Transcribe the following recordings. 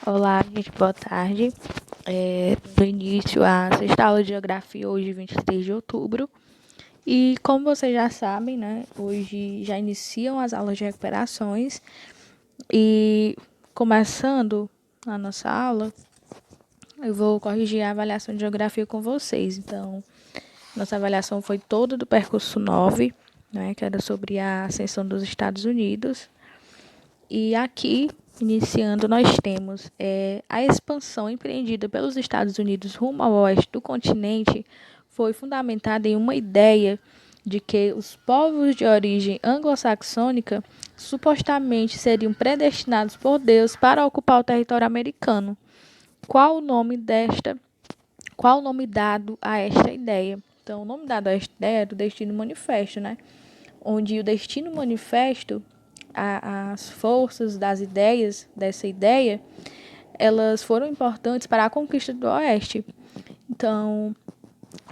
Olá, gente, boa tarde. No início, a sexta aula de Geografia, hoje, 23 de outubro. E como vocês já sabem, né, hoje já iniciam as aulas de recuperações. E começando a nossa aula, eu vou corrigir a avaliação de Geografia com vocês. Então, nossa avaliação foi toda do percurso 9, né, que era sobre a ascensão dos Estados Unidos. E aqui, iniciando, nós temos a expansão empreendida pelos Estados Unidos rumo ao oeste do continente foi fundamentada em uma ideia de que os povos de origem anglo-saxônica supostamente seriam predestinados por Deus para ocupar o território americano. Qual o nome qual o nome dado a esta ideia? Então, o nome dado a esta ideia é do Destino Manifesto, né? Onde o Destino Manifesto, as forças das ideias, dessa ideia, elas foram importantes para a conquista do Oeste. Então,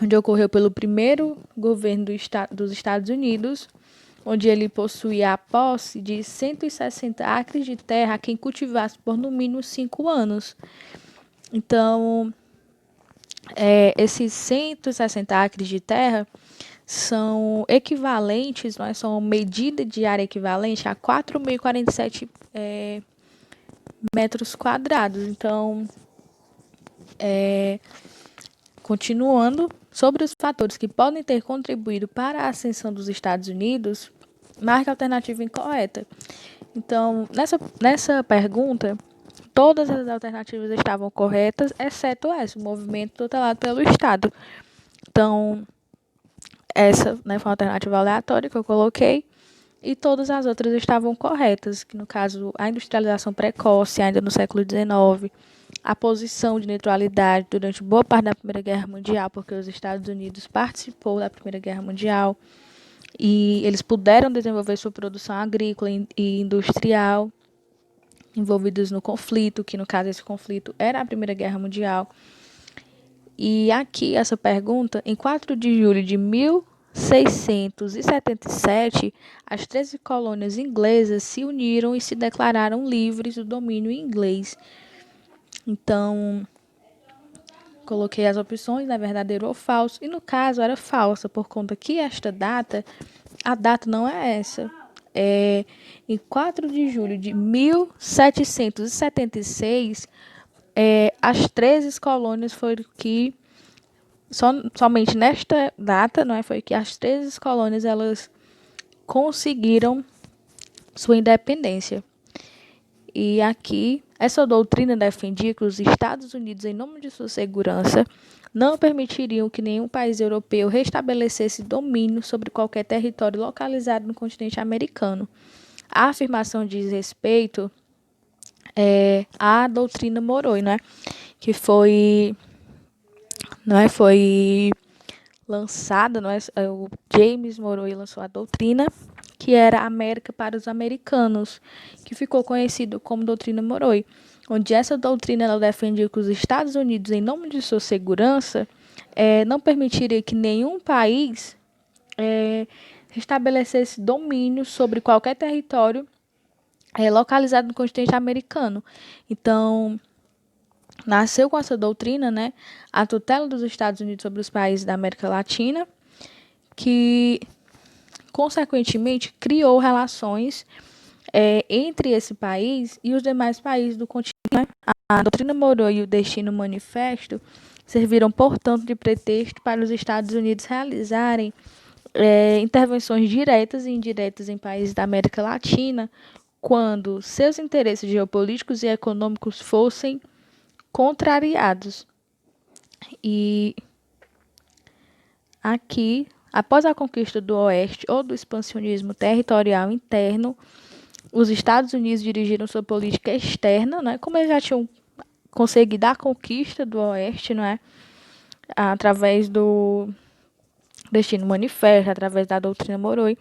onde ocorreu pelo primeiro governo dos Estados Unidos, onde ele possuía a posse de 160 acres de terra a quem cultivasse por no mínimo 5 anos. Então, esses 160 acres de terra são equivalentes, não é? São medida de área equivalente a 4.047 metros quadrados. Então, continuando, sobre os fatores que podem ter contribuído para a ascensão dos Estados Unidos, marque a alternativa incorreta. Então, nessa pergunta, todas as alternativas estavam corretas, exceto essa, o movimento tutelado pelo Estado. Então, essa, né, foi uma alternativa aleatória que eu coloquei. E todas as outras estavam corretas, que no caso a industrialização precoce, ainda no século XIX, a posição de neutralidade durante boa parte da Primeira Guerra Mundial, porque os Estados Unidos participou da Primeira Guerra Mundial e eles puderam desenvolver sua produção agrícola e industrial envolvidos no conflito, que no caso esse conflito era a Primeira Guerra Mundial. E aqui essa pergunta, em 4 de julho de 1677, as 13 colônias inglesas se uniram e se declararam livres do domínio inglês. Então, coloquei as opções, né, verdadeiro ou falso, e no caso era falsa, por conta que esta data, a data não é essa. Em 4 de julho de 1776, as 13 colônias foram que somente nesta data, não é, foi que as 13 colônias elas conseguiram sua independência. E aqui, essa doutrina defendia que os Estados Unidos, em nome de sua segurança, não permitiriam que nenhum país europeu restabelecesse domínio sobre qualquer território localizado no continente americano. A afirmação diz respeito à doutrina Monroe, né, que foi lançada, o James Monroe lançou a doutrina, que era América para os Americanos, que ficou conhecido como doutrina Monroe, onde essa doutrina ela defendia que os Estados Unidos, em nome de sua segurança, não permitiria que nenhum país estabelecesse domínio sobre qualquer território localizado no continente americano. Então, nasceu com essa doutrina, né, a tutela dos Estados Unidos sobre os países da América Latina, que, consequentemente, criou relações entre esse país e os demais países do continente. A doutrina Monroe e o Destino Manifesto serviram, portanto, de pretexto para os Estados Unidos realizarem intervenções diretas e indiretas em países da América Latina, quando seus interesses geopolíticos e econômicos fossem contrariados. E aqui, após a conquista do Oeste ou do expansionismo territorial interno, os Estados Unidos dirigiram sua política externa, né, como eles já tinham conseguido a conquista do Oeste, não é, através do Destino Manifesto, através da doutrina Monroe,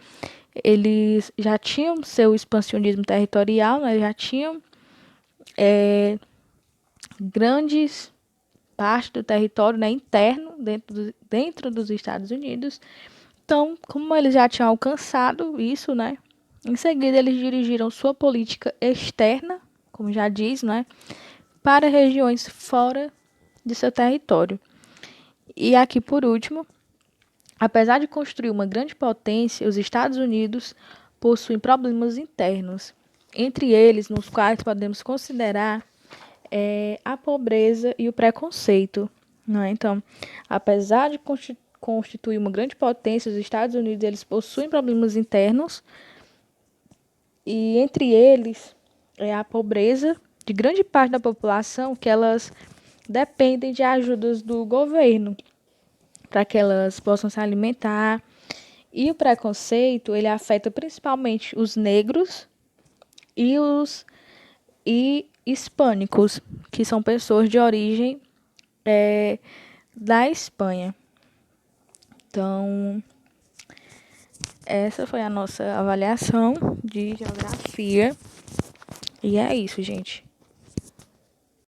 eles já tinham seu expansionismo territorial, né, já tinham grandes parte do território, né, interno dentro dos Estados Unidos. Então, como eles já tinham alcançado isso, né, em seguida eles dirigiram sua política externa, como já diz, né, para regiões fora de seu território. E aqui, por último, apesar de construir uma grande potência, os Estados Unidos possuem problemas internos, entre eles, nos quais podemos considerar a pobreza e o preconceito. Não é? Então, apesar de constituir uma grande potência, os Estados Unidos eles possuem problemas internos, e entre eles é a pobreza de grande parte da população, que elas dependem de ajudas do governo para que elas possam se alimentar. E o preconceito, ele afeta principalmente os negros e os hispânicos, que são pessoas de origem da Espanha. Então, essa foi a nossa avaliação de geografia. E é isso, gente.